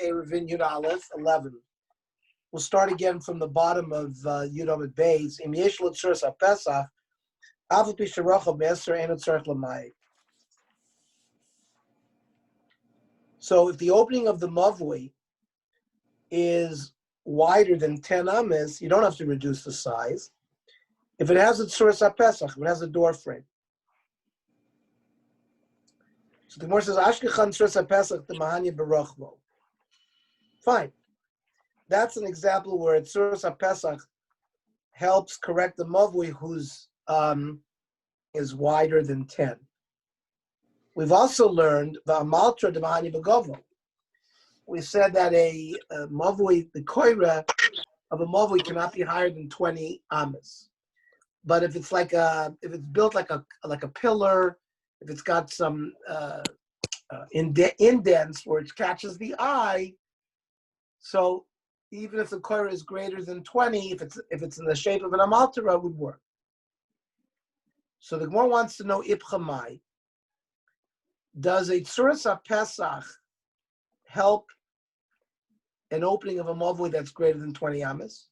Eruvin Daf 11. We'll start again from the bottom of Yud Amud Beis. Im yesh lo tzuras haPesach, aval pi sherochav me'eser eino tzarich l'mayit. So if the opening of the mavui is wider than 10 ames, you don't have to reduce the size. If it has a tzuras haPesach, if it has a door frame. So the Gemara says, Ashkechan tzuras haPesach the mahanya berachmo. Fine. That's an example where tzuras haPesach helps correct the mavui whose is wider than 10. We've also learned the amaltra de mahanya begovo. We said that a mavui, the koira of a mavui cannot be higher than 20 amas. But if it's like if it's built like a pillar, if it's got some indents where it catches the eye, so even if the koira is greater than 20, if it's in the shape of an amaltera, it would work. So the Gemara wants to know ipchamai. Does a tzuras haPesach help an opening of a mavui that's greater than 20 amas?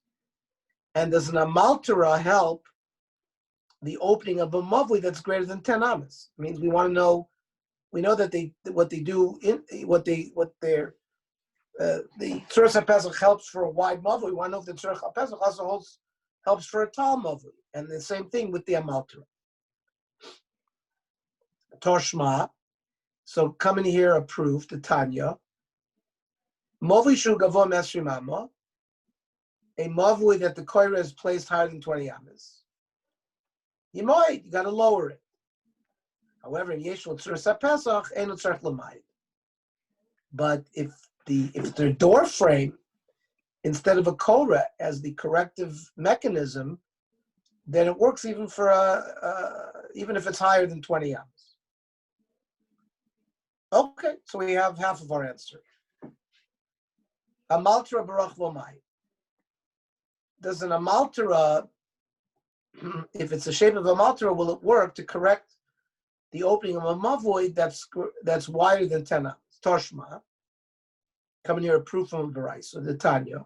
And does an amaltera help the opening of a mavui that's greater than 10 amas? It means we want to know. We know that the tzuras haPesach helps for a wide mavui. We want to know if the tzuras haPesach also helps for a tall mavui, and the same thing with the amaltera. Toshma. So coming here, approved the Tanya. Mavui shu gavo mesrim amma. A mavui that the koira is placed higher than 20 amas. You got to lower it. However, in Yeshua tzuras haPesach, ain't no tzarich l'mayit. But if their door frame, instead of a kora as the corrective mechanism, then it works even for even if it's higher than 20 amas. Okay, so we have half of our answer. Amaltera barach v'mayit. Does an amaltera, if it's the shape of a amaltera, will it work to correct the opening of a mavui that's wider than 10 amas? Toshma. Coming here, a proof from the Baraisa, so the Tanya.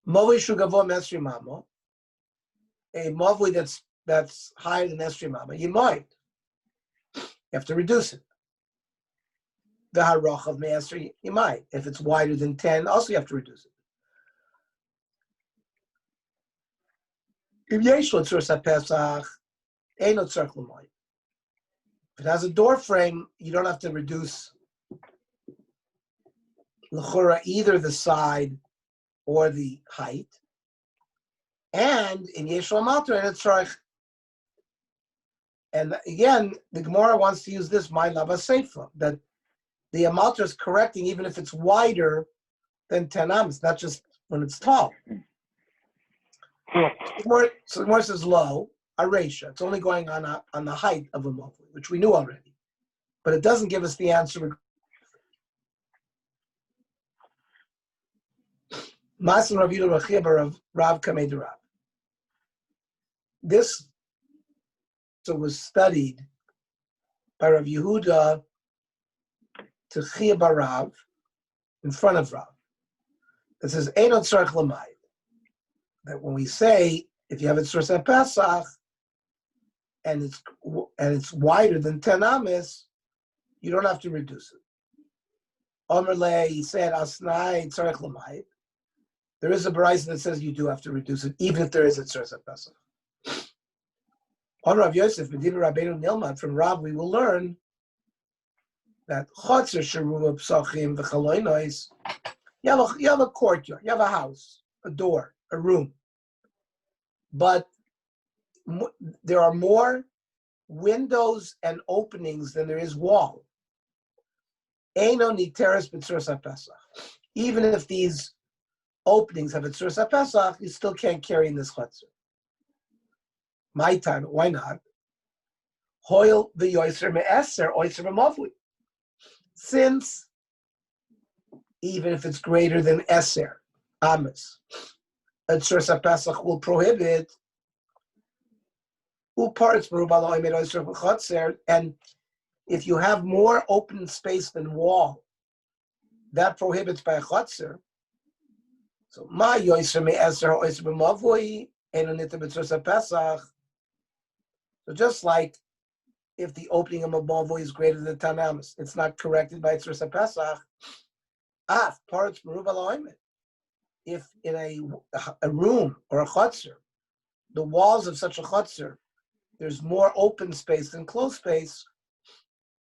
Mavui shu gavo mesrim amma. A mavui that's higher than esrim amma. You might. You have to reduce it. The harachav me'esri, you might. If it's wider than 10, also you have to reduce it. If yesh lo tzuras haPesach, eino tzarich l'mayit. If it has a door frame, you don't have to reduce l'chora either the side or the height. And in yesh lo amaltera, and it's tzarich. And again, the Gemara wants to use this my lava seifa, that the amaltera is correcting even if it's wider than 10 amas, not just when it's tall. So the Gemara says low, aresha. It's only going on the height of a mavui, which we knew already. But it doesn't give us the answer. Masan Rav Yudah Rachiba of Rav Kamei de Rav. This was studied by Rav Yehuda to Chia Barav in front of Rav. It says Eino tzarich l'mayit. That when we say if you have a tzuras haPesach and it's wider than 10 amas, you don't have to reduce it. Omer le, he said Asnai tzarich l'mayit. There is a Baraisa that says you do have to reduce it, even if there is a tzuras haPesach. On Rav Yosef, Medina Rabbeinu Nilmad, from Rav, we will learn that chotzer sheruva psachim v'chaloinos. You have a courtyard, you have a house, a door, a room, but there are more windows and openings than there is wall. Eino niteres b'tzuras haPesach. Even if these openings have a tzuras haPesach, you still can't carry in this chotzer. My time, why not? Hoil the yoiser me'eser, oiser mavui. Since even if it's greater than eser, amas, a tzuras haPesach will prohibit uparts merubal oimed oiser v'chotzer, and if you have more open space than wall, that prohibits by a chotzer. So ma yoiser me eser ha'oiser b'mavui eno niter b'tzursa pesach. So just like if the opening of a mavui is greater than 10 amos, it's not corrected by tzursa pesach. Parts meruba la'oimet. If in a room or a chotzer, the walls of such a chotzer, there's more open space than closed space,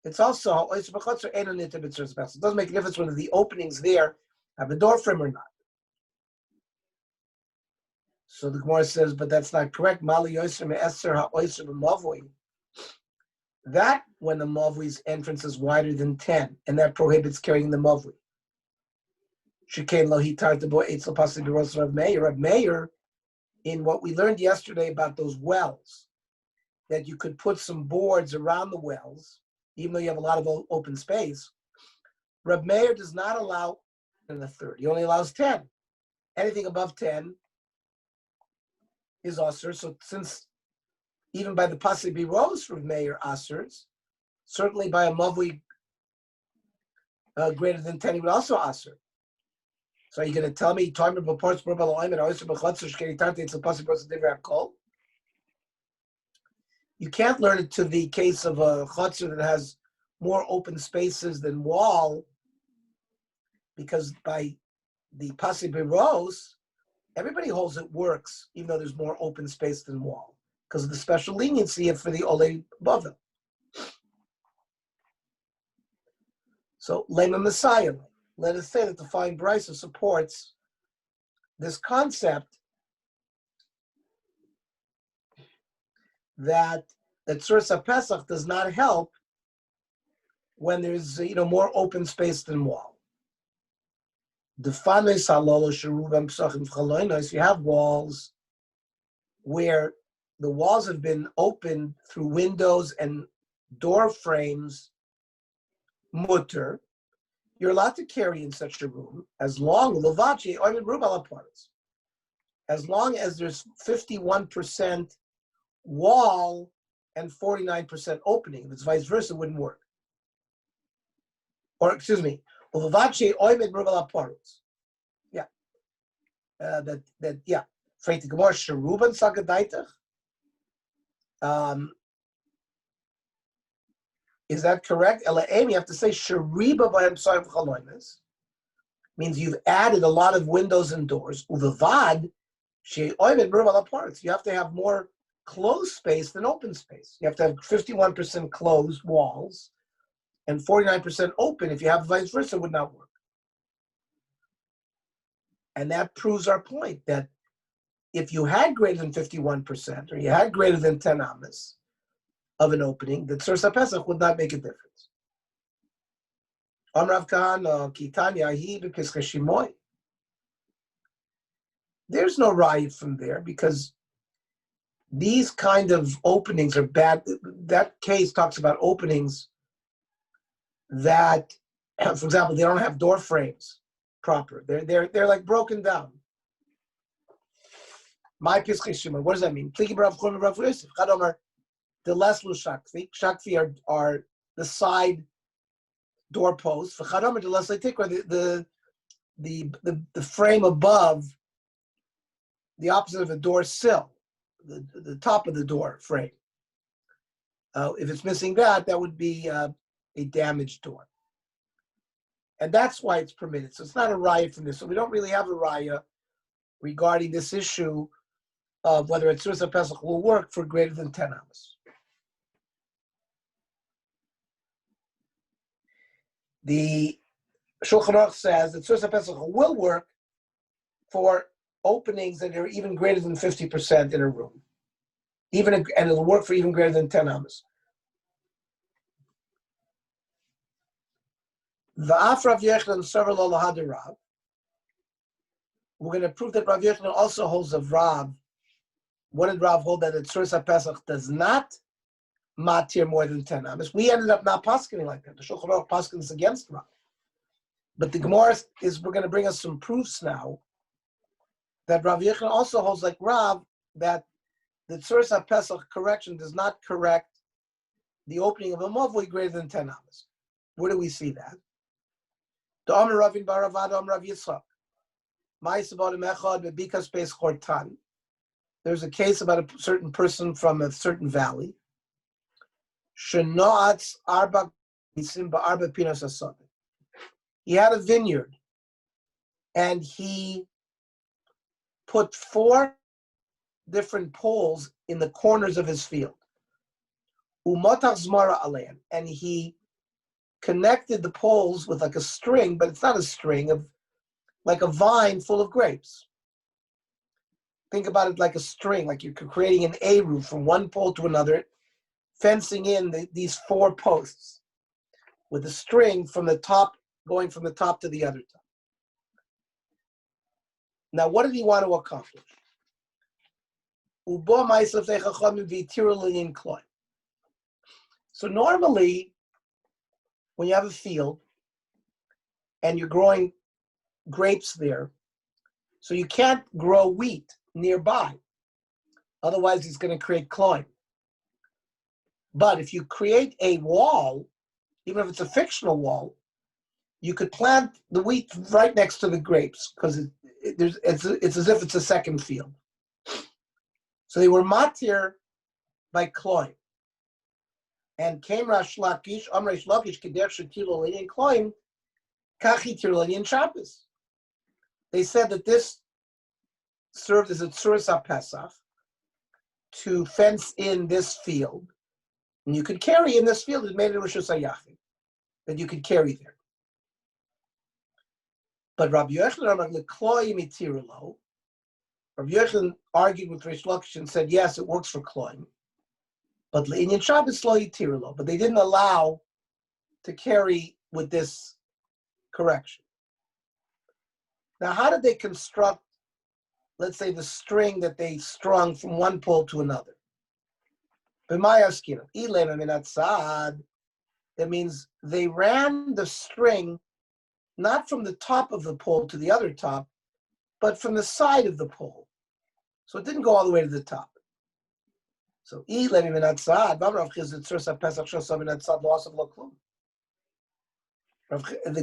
it's also it doesn't make a difference whether the openings there have a door frame or not. So the Gemara says, but that's not correct. That when the mavui's entrance is wider than 10, and that prohibits carrying the mavui. Rav Meir, in what we learned yesterday about those wells, that you could put some boards around the wells, even though you have a lot of open space. Rav Meir does not allow in a third. He only allows 10. Anything above 10 is asr. So since even by the pasuk biros Rav Meir asrs, certainly by a mavui greater than 10, he would also asr. So are you going to tell me you can't learn it to the case of a chotzer that has more open spaces than wall, because by the pasuk biros, everybody holds it works, even though there's more open space than wall, because of the special leniency for the olei bavel. So lema messiah. Let us say that the fine brisa supports this concept that Tzursa Pesach does not help when there's more open space than wall. If you have walls where the walls have been opened through windows and door frames, mutter, you're allowed to carry in such a room as long as there's 51% wall and 49% opening. If it's vice versa, it wouldn't work. Or excuse me, yeah. Yeah. Is that correct? You have to say shariba b'hem means you've added a lot of windows and doors. Uvavad you have to have more closed space than open space. You have to have 51% closed walls and 49% open. If you have vice versa, it would not work. And that proves our point that if you had greater than 51% or you had greater than 10 amas of an opening, the Tzursa Pesach would not make a difference. Amrav Kahana, Kitanya, Hi, B'Kiskashimoy. There's no riot from there because these kind of openings are bad. That case talks about openings that, for example, they don't have door frames proper. They're like broken down. My Piskashimoy. What does that mean? The leslu shakfi. Shakfi are the side doorposts. The frame above the opposite of a door sill, the top of the door frame. If it's missing that would be a damaged door. And that's why it's permitted. So it's not a raya from this. So we don't really have a raya regarding this issue of whether a Tzursa Pesach will work for greater than 10 amas. The Shulchan Aruch says that Tzursa Pesach will work for openings that are even greater than 50% in a room, and it'll work for even greater than 10 amas. V'af Rav Yochanan Sover lo lahad Rav. We're going to prove that Rav Yochanan also holds of Rav. What did Rav hold? That the Tzursa Pesach does not matir more than 10 amas. We ended up not paskening like that. The Shulchan Aruch paskens against Rav. But the Gemara we're going to bring us some proofs now that Rav Yochanan also holds like Rav that the Tzursa Pesach correction does not correct the opening of a mavui greater than 10 amas. Where do we see that? The Omer Ravin Baravad Omer Rav Yitzchak. There's a case about a certain person from a certain valley. He had a vineyard, and he put 4 different poles in the corners of his field. And he connected the poles with like a string, but it's not a string, of like a vine full of grapes. Think about it like a string, like you're creating an eruv from one pole to another, fencing in these 4 posts with a string from the top, going from the top to the other top. Now, what did he want to accomplish? So normally, when you have a field and you're growing grapes there, so you can't grow wheat nearby. Otherwise, it's going to create cloying. But if you create a wall, even if it's a fictional wall, you could plant the wheat right next to the grapes because it's as if it's a second field. So they were matir by cloying. And came Rash Lakish, Amresh Lakish, Keder Shetilo Linian Cloying, Kachi Tirlinian Shabbos. They said that this served as a tzuras HaPesach to fence in this field. And you could carry in this field, it made it Rosh Hashanah, that you could carry there. But Rabbi Yochanan argued with Reish Lakish and said, yes, it works for cloying. But Le'inyan Shabbos lo yitirlo. But they didn't allow to carry with this correction. Now, how did they construct, let's say, the string that they strung from one pole to another? That means they ran the string not from the top of the pole to the other top, but from the side of the pole. So it didn't go all the way to the top. So the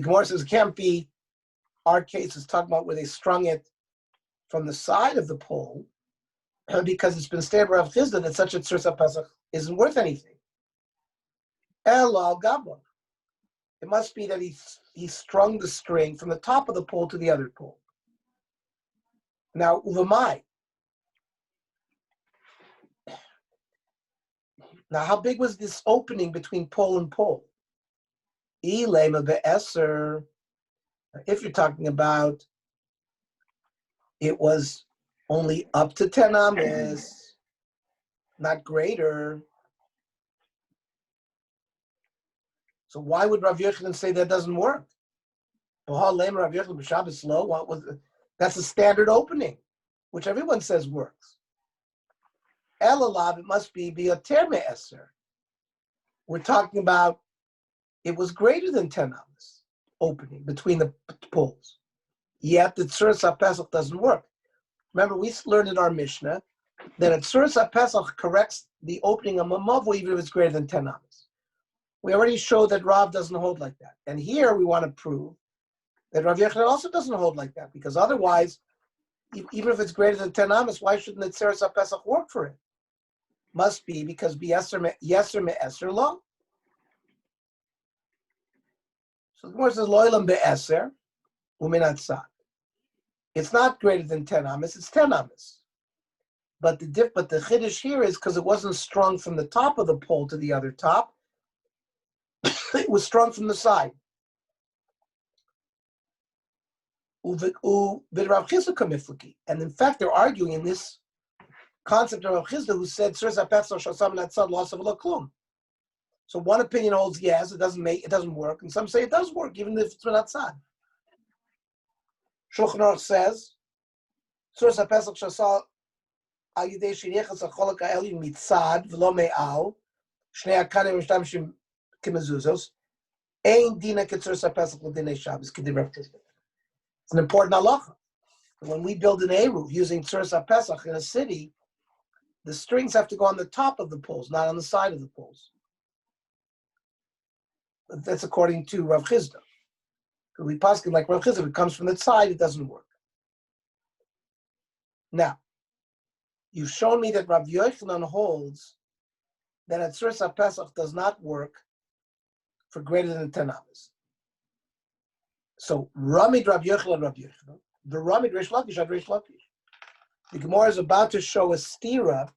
Gemara says it can't be. Our case is talking about where they strung it from the side of the pole, because it's been stated by Rav Chisda that such a tzuras Pesach isn't worth anything. It must be that he strung the string from the top of the pole to the other pole. Now, uvamai. Now, how big was this opening between pole and pole? If you're talking about, it was only up to 10 ames, not greater. So why would Rav Yochanan say that doesn't work? That's a standard opening, which everyone says works. Elalav, it must be biyoter me'eser. We're talking about it was greater than 10 ames opening between the poles. Yet the tzuras HaPesach doesn't work. Remember, we learned in our Mishnah that a tzuras HaPesach corrects the opening of mamavu even if it's greater than 10 ames. We already showed that Rav doesn't hold like that. And here we want to prove that Rav Yochanan also doesn't hold like that, because otherwise, even if it's greater than 10 ames, why shouldn't the tzuras HaPesach work for it? Must be because yeser me'eser lo. So the Gemara says lo'ilam be'eser u'minatzad. It's not greater than 10 ames; it's 10 ames. But the chiddush here is because it wasn't strung from the top of the pole to the other top; it was strung from the side. And in fact, they're arguing in this concept of Rav Chisda, who said so one opinion holds yes, it doesn't work, and some say it does work, even if it's minatzad. Shulchan Aruch says tzuras HaPesach shasal al yidei shirichas hacholak ha'elyon mitzad v'lo me'al shnei hakanim mishtamshim k'mezuzos ein dina k'tzuras HaPesach l'dinei Shabbos k'di Rav Chisda. It's an important halacha. When we build an eruv using tzuras HaPesach in a city, the strings have to go on the top of the poles, not on the side of the poles. That's according to Rav Chisda. Because we pass like Rav Chizkiah, if it comes from the side, it doesn't work. Now, you've shown me that Rav Yochanan holds that at Tzuras Pesach does not work for greater than 10 amas. So Ramid Rav Yochanan, the Ramid Reish Lakish ad Reish Lakish. The Gemara is about to show a stira,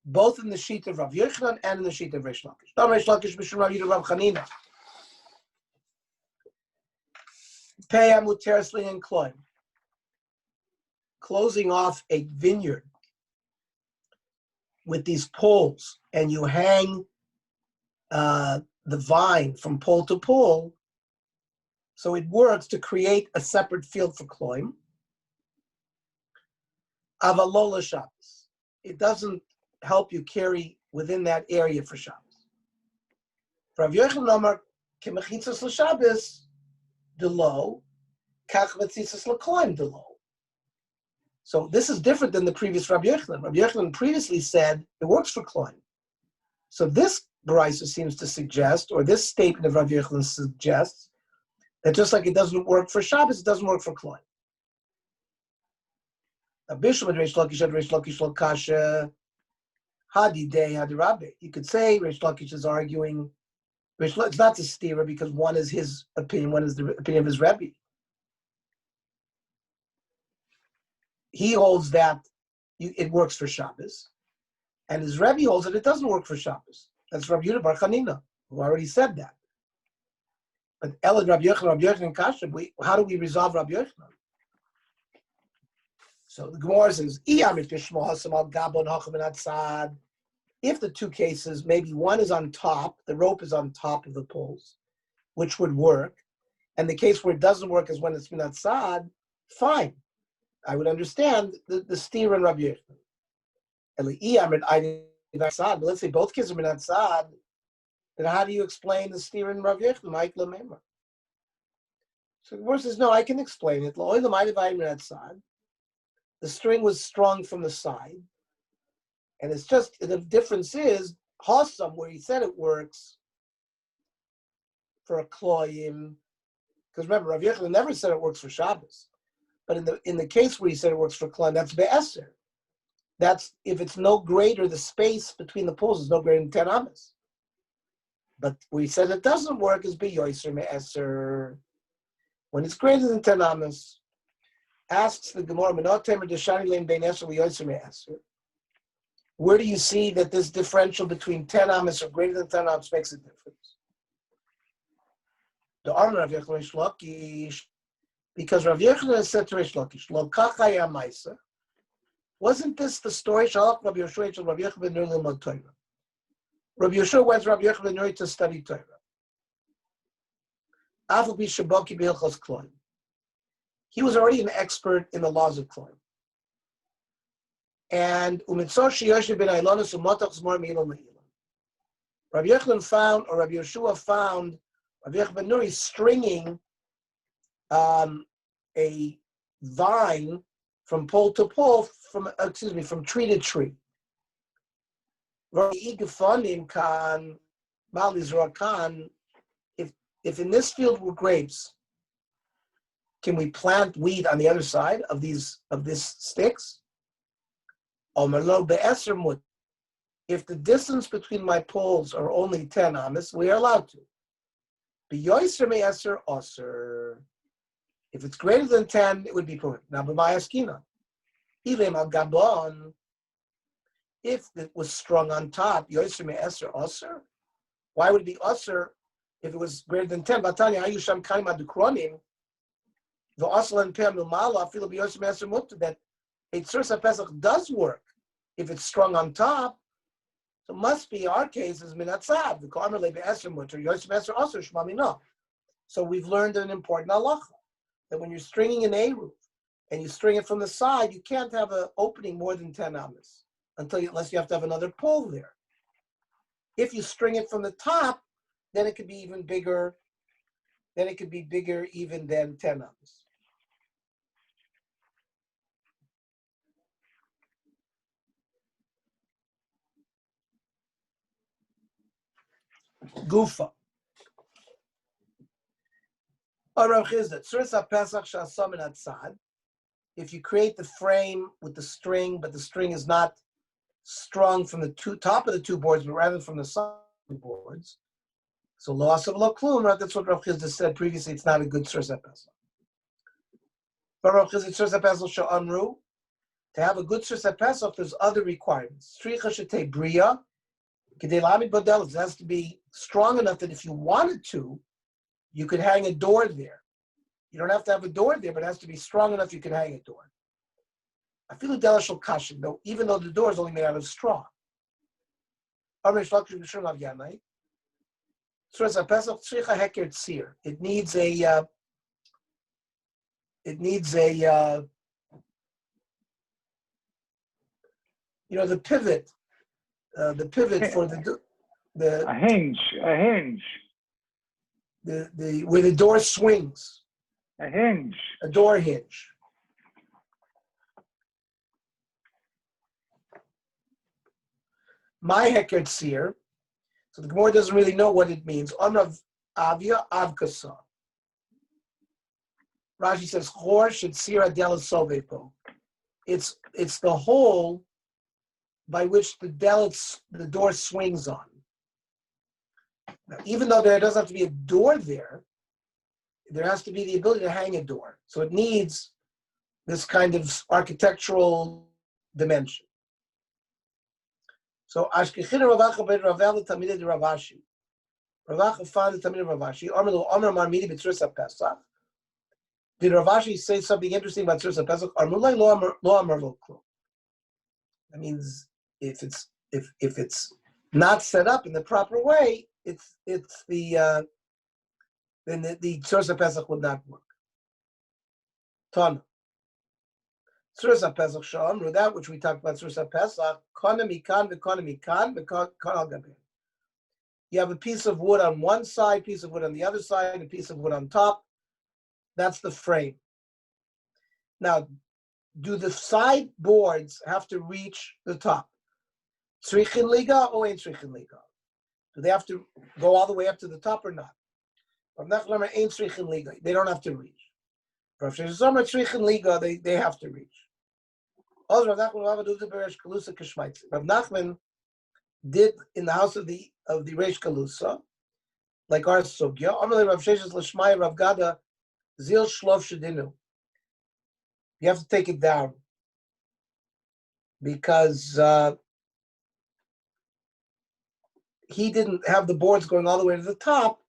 both in the sheet of Rav Yochanan and in the sheet of Reish Lakish. Tam Reish Lakish Mishum Rav Yehuda Rav Chanina. Peya Muteres Lin Kloim. Closing off a vineyard with these poles, and you hang the vine from pole to pole, so it works to create a separate field for Kloim. Avalola Shabbos. It doesn't help you carry within that area for Shabbos. Rav Yochanan Amar Kemechitzas l'Shabbos Delo, Kach Metzitzas l'Kloim Delo. So this is different than the previous Rav Yochanan. Rav Yochanan previously said it works for Kloim. So this Baraisa seems to suggest, or this statement of Rav Yochanan suggests, that just like it doesn't work for Shabbos, it doesn't work for Kloim. Abishlam Reish Lakish ad Reish Lakish Lakasha Hadi Day Hadi Rabbe. You could say Reish Lakish is arguing. It's not the stira because one is his opinion, one is the opinion of his Rebbe. He holds that it works for Shabbos, and his Rebbe holds that it doesn't work for Shabbos. That's Rabbi Yehuda Bar Chanina, who already said that. But Elad Rabbi Yochanan Kasha, how do we resolve Rabbi Yochanan? So the Gemara says, if the two cases, maybe one is on top, the rope is on top of the poles, which would work, and the case where it doesn't work is when it's minat sad, fine. I would understand the steer and Rabbi Yochanan. But let's say both cases are minat sad, then how do you explain the steer and Rabbi Yochanan? So the Gemara says, no, I can explain it. The string was strung from the side, and it's just, the difference is, Hossam, where he said it works for a kloyim, because remember, Rav Yochanan never said it works for Shabbos, but in the case where he said it works for kloyim, that's be'eser. That's if it's no greater, the space between the poles is no greater than 10 amas. But where he said it doesn't work is be'yoser me'eser. When it's greater than 10 amas, asks the Gemara, where do you see that this differential between 10 amas or greater than 10 amas makes a difference? The honor of Reish Lakish, because Rav Yochanan said to Reish Lakish, Lo kachaya ma'isa. Wasn't this the story? Shalach Rabbi Yoshua to Rabbi Yochanan ben Nuri l'mod Torah. Rabbi Yoshua went to Rabbi Yochanan ben Nuri to study Torah. Afal bi shaboki b'hilchos kloim. He was already an expert in the laws of kloim. And umitzor sheyoshim ben ailonis umotach zmor me'ilam me'ilam. Rabbi Yochanan found, or Rabbi Yoshua found, Rabbi Yochanan ben Nuri stringing a vine from pole to pole, from tree to tree. If in this field were grapes, can we plant wheat on the other side of this sticks? If the distance between my poles are only 10 amas, we are allowed to. If it's greater than 10, it would be prohibited. Now, if it was strung on top, why would it be usher if it was greater than 10? That a Tzuras Pesach does work if it's strung on top. So it must be our case is minatzad. So we've learned an important halacha that when you're stringing an eruv and you string it from the side, you can't have an opening more than 10 amas unless you have to have another pole there. If you string it from the top, then it could be even bigger. Then it could be bigger even than 10 amas. Gufa. If you create the frame with the string, but the string is not strung from the top of the two boards, but rather from the side of the boards. So loss of lo klum, right? That's what Rav Chisda said previously. It's not a good Sursa Pesach. But Rav Chisda Sursa Pesach shall unru. To have a good Sursa Pesach, there's other requirements. Stricha shetei bria, kedei lamid bodelis. It has to be strong enough that if you wanted to, you could hang a door there. You don't have to have a door there, but it has to be strong enough you can hang a door. I feel a delishal kashin, though, even though the door is only made out of straw. It needs the pivot for a hinge, the where the door swings. A door hinge. My heker tzir. So the Gemara doesn't really know what it means. Amrav avia avkasa. Rashi says chor shetzira dela sovepo. It's the hole by which the door swings on. Now, even though there doesn't have to be a door there has to be the ability to hang a door. So it needs this kind of architectural dimension. So Ashkechina Ravacha ben Ravel the Tamid Ravashi. Ravacha found the Tamid Ravashi. Amar Marmidi b'Tzursa Pesach. Did Ravashi say something interesting about Tzursa Pesach? Amrulai lo amar lo klum. That means if it's not set up in the proper way, it's the then the Tzursa Pesach would not work. Tana. Tzursa Pesach Shalom, that which we talked about, Tzursa Pesach, kana mikan v'kana mikan v'kana al gaben. You have a piece of wood on one side, piece of wood on the other side, a piece of wood on top. That's the frame. Now, do the side boards have to reach the top? Tzrichin liga or ain't tzrichin liga? Do they have to go all the way up to the top or not? They don't have to reach. They have to reach. Rav Nachman did in the house of the Reish Kalusa, like our sugya. Rav Sheshes l'shmai Rav Gada zil shlov shedinu. You have to take it down because he didn't have the boards going all the way to the top.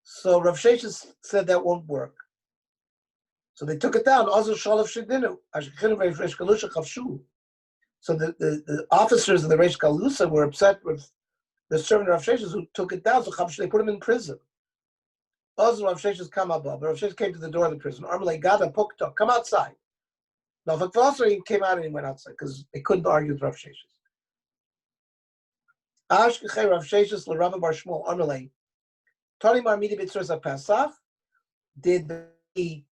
So Rav Sheshes said that won't work. So they took it down. So the officers of the Reish Kalusa were upset with the servant of Rav Sheshes who took it down. So they put him in prison. Also Rav Sheshes come above. Rav Sheshes came to the door of the prison. Armalei Gada Pukta, come outside. Now he came out and he went outside because they couldn't argue with Rav Sheshes. Ashkechei Rav Sheshes l'Rabbi Bar Shmuel Armalei. Tani Marmidi b'Tzursa Pesach. Did he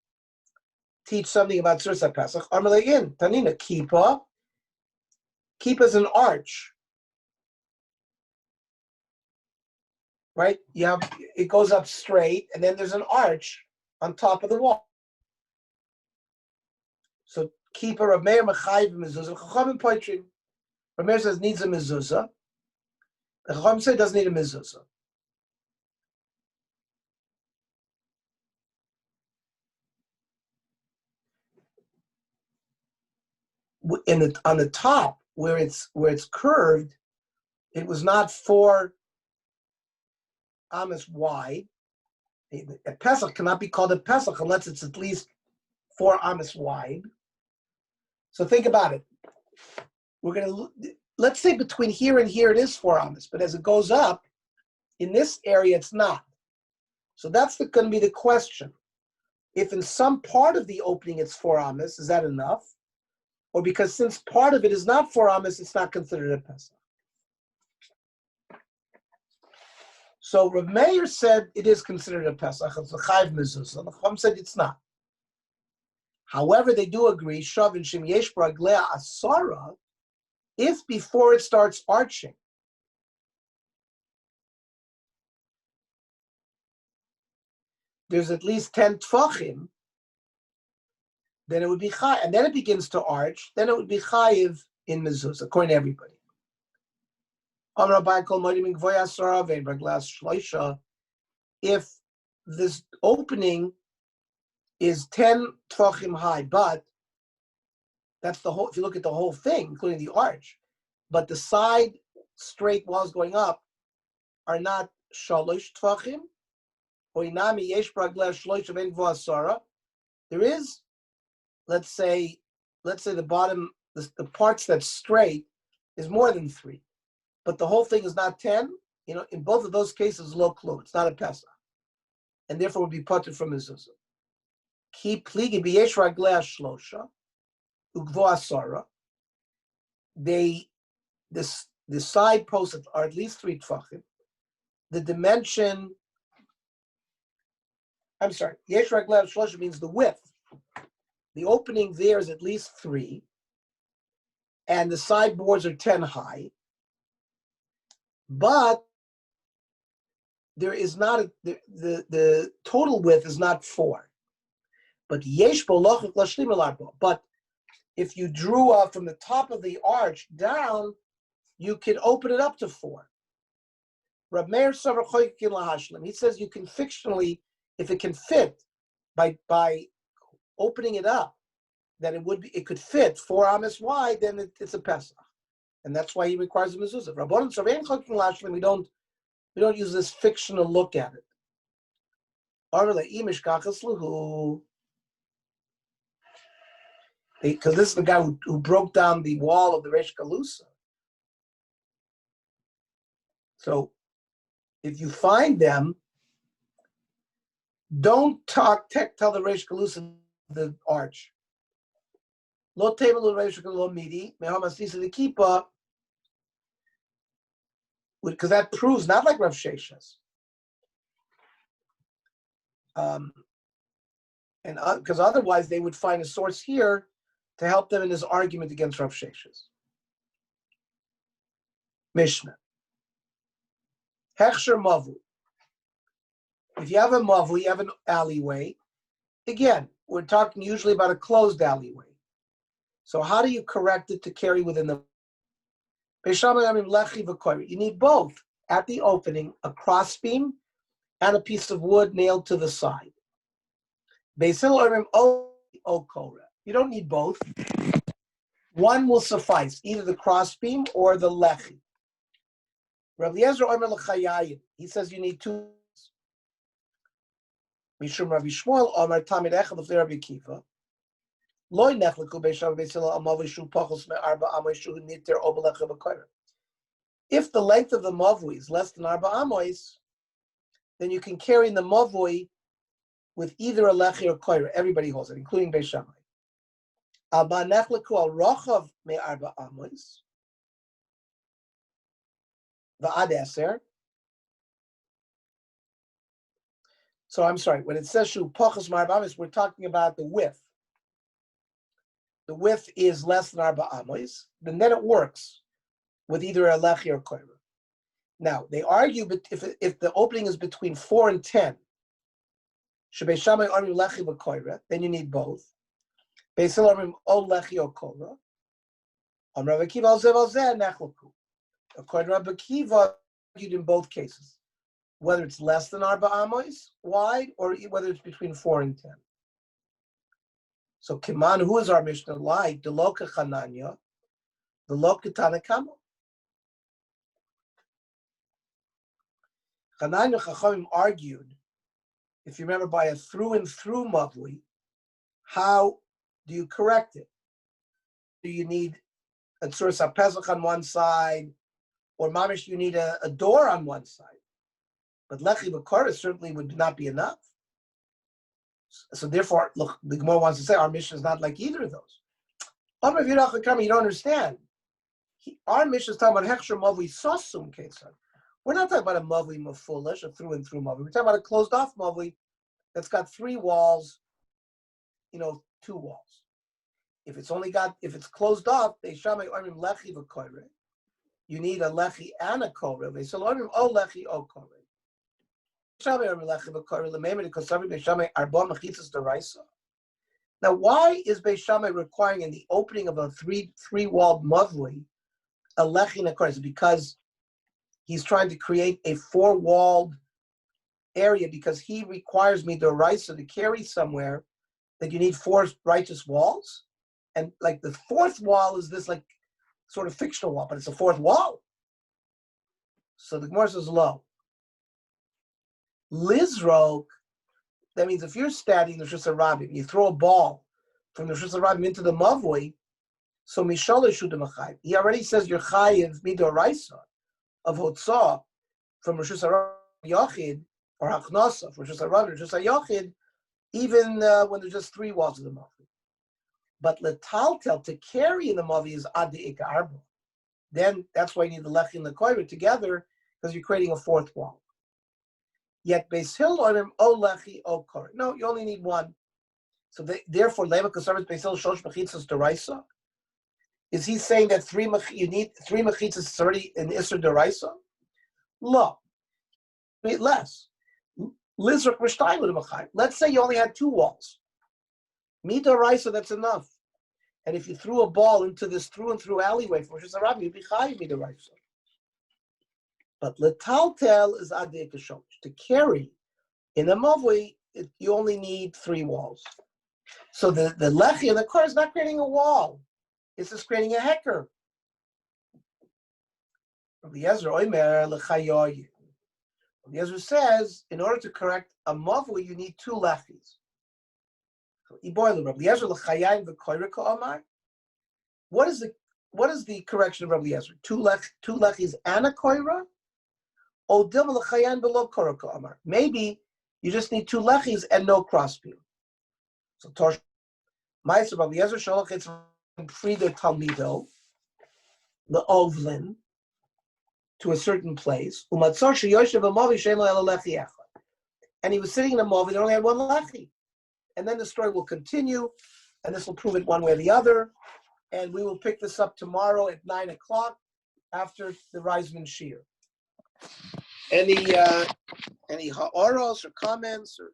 teach something about Tzursa Pesach? Armalei in Tanina Kippah. Kippah is an arch, right? It goes up straight, and then there's an arch on top of the wall. So Kippah Rav Meir Mechayiv mezuzah. Chachamim poitrim. Rav Meir says needs a mezuzah. The Chachamim say doesn't need a mezuzah. On the top where it's curved, it was not 4 amas wide. A Pesach cannot be called a Pesach unless it's at least 4 amas wide. So think about it. Let's say between here and here it is 4 amas, but as it goes up, in this area it's not. So that's going to be the question. If in some part of the opening it's 4 amas, is that enough? Or because since part of it is not 4 amas, it's not considered a Pesach. So Rav Meir said it is considered a Pesach. It's a Chayv Mezuzah. The Chacham said it's not. However, they do agree, Shav Shem Yesh Braglea Asara, if before it starts arching, there's at least 10 tfachim, then it would be chayiv, and then it begins to arch, then it would be chayiv in mezuzah, according to everybody. If this opening is 10 tfachim high, but that's the whole, if you look at the whole thing, including the arch, but the side straight walls going up are not shalosh tfachim, or inami yesh bragla shloish ben gvoasara. There is, let's say the bottom, the parts that's straight is more than 3, but the whole thing is not 10. In both of those cases, lo klu. It's not a pesach, and therefore would be putted from mezuzah. Ki pligi b'yesh raglei shlosha ugvoasara. The side posts are at least 3 tfachim. The dimension, yesh raglei shlosha means the width. The opening there is at least 3, and the sideboards are 10 high. But there is not the total width is not 4. But yesh b'lochik lashlim elarba. But if you drew from the top of the arch down, you can open it up to 4. Rab Meir Savar Choykin lahashlim. He says you can fictionally, if it can fit, by opening it up, then it could fit 4 amas wide, then it's a pesach, and that's why he requires a mezuzah. Rabbanon Savar Choykin lahashlim. We don't use this fictional look at it. Because this is the guy who broke down the wall of the Reish Galusa. So if you find them, don't tell the Reish Galusa the arch. Lo table Reish Galusa midi mehamasisa the kippah, because that proves not like Rav Sheshes. And because otherwise they would find a source here to help them in this argument against Rav Sheshes. Mishnah. Hechsher mavu. If you have a mavu, you have an alleyway. Again, we're talking usually about a closed alleyway. So how do you correct it to carry within the? You need both at the opening, a crossbeam and a piece of wood nailed to the side. You don't need both. One will suffice, either the crossbeam or the lechi. Rav Eliezer Omer l'chayayim. He says you need 2. Mishum Rav Yishmael Omer Tamid Echad l'fnei Rabbi Akiva. Lo nechleku be'shav be'tzila amavu shu pachos me'arba amois shu niter o b'lecha b'koyra. If the length of the mavui is less than arba amois, then you can carry in the mavui with either a lechi or koyra. Everybody holds it, including Beis Shammai. Alba nechleku al rochav me'arba amois. V'ad eser. So I'm sorry, when it says shu pachos me'arba amois, we're talking about the width. The width is less than arba amois, then it works with either a lechi or koyra. Now they argue, but if the opening is between 4 and 10, shebei Shammai armi lechi v'koyra, then you need both. Beis Hillel armi o lechi o koyra. On Rav Akiva al zev nechleku. According to Rav Akiva, argued in both cases, whether it's less than arba amois wide or whether it's between 4 and 10. So Kiman, who is our Mishnah like? The Loka Chananya, the Loka Tanakama. Chananya Chachamim argued, if you remember, by a through and through mavui, how do you correct it? Do you need a tzuras hapesach on one side, or mamish you need a door on one side? But lechi v'kora certainly would not be enough. So therefore, look, the Gemara wants to say our mission is not like either of those. You don't understand. Our mission is talking about hechsher mavui sosum kesar. We're not talking about a mavui mafulish, a through and through mavui. We're talking about a closed off mavui that's got 3 walls, 2 walls. If it's closed off, they shamay armim lechi v'koyre. You need a lechi and a kore. They say armim o lechi o kore. Now, why is Beis Shammai requiring in the opening of a three-walled mavli a lechin akor? Because he's trying to create a four-walled area because he requires me d'oraisa to carry somewhere that you need four righteous walls, and like the fourth wall is this like sort of fictional wall, but it's a fourth wall. So the Gemara says low. Lizrok, that means if you're standing the Shus Rabim, you throw a ball from the Shus Rabim into the Mavoi, so Mishala Shudamachai. He already says you're Chayiv Midoraisa of Hotzah from Rishus Yachid or Hachnasa from Rishus Rabim, Rishus Yachid, even when there's just three walls of the Mavoi. But Letaltel, to carry in the Mavoi is Adi Ika Arba. Then that's why you need the Lech and the Koira together because you're creating a fourth wall. Yet Beis Hill on him, O Lechi, O Kor. No, you only need one. So therefore, Leva Kasaris Beis Hill Shosh Mechitzas Deraisa. Is he saying that you need three mechitzas already in Isser Deraisa? No, less. Lizrak Mishtayim with a machayim. Let's say you only had two walls. Midoraisa, that's enough. And if you threw a ball into this through and through alleyway from Rosh Hashanah, you'd be chayiv midoraisa. But letaltel is adei kashosh. To carry in a mavui, you only need three walls. So the lechi in the car is not creating a wall; it's just creating a hecker. Rabbi Yezer Omer lechayoyi. Rabbi Yezer says, in order to correct a mavui, you need two lechis. Rabbi Yezer lechayayim v'koyre ka'amar. What is the correction of Rabbi Yezer? Two lechis and a koira? Maybe you just need two lechis and no crossbeam. So Torsh Ma'aser Rabbi Yezer Sholach it's Frieder Talmido the Ovlin to a certain place. And he was sitting in a mavi that only had one lechi. And then the story will continue, and this will prove it one way or the other. And we will pick this up tomorrow at 9:00 after the Reisman Shir. Any ha'oros or comments or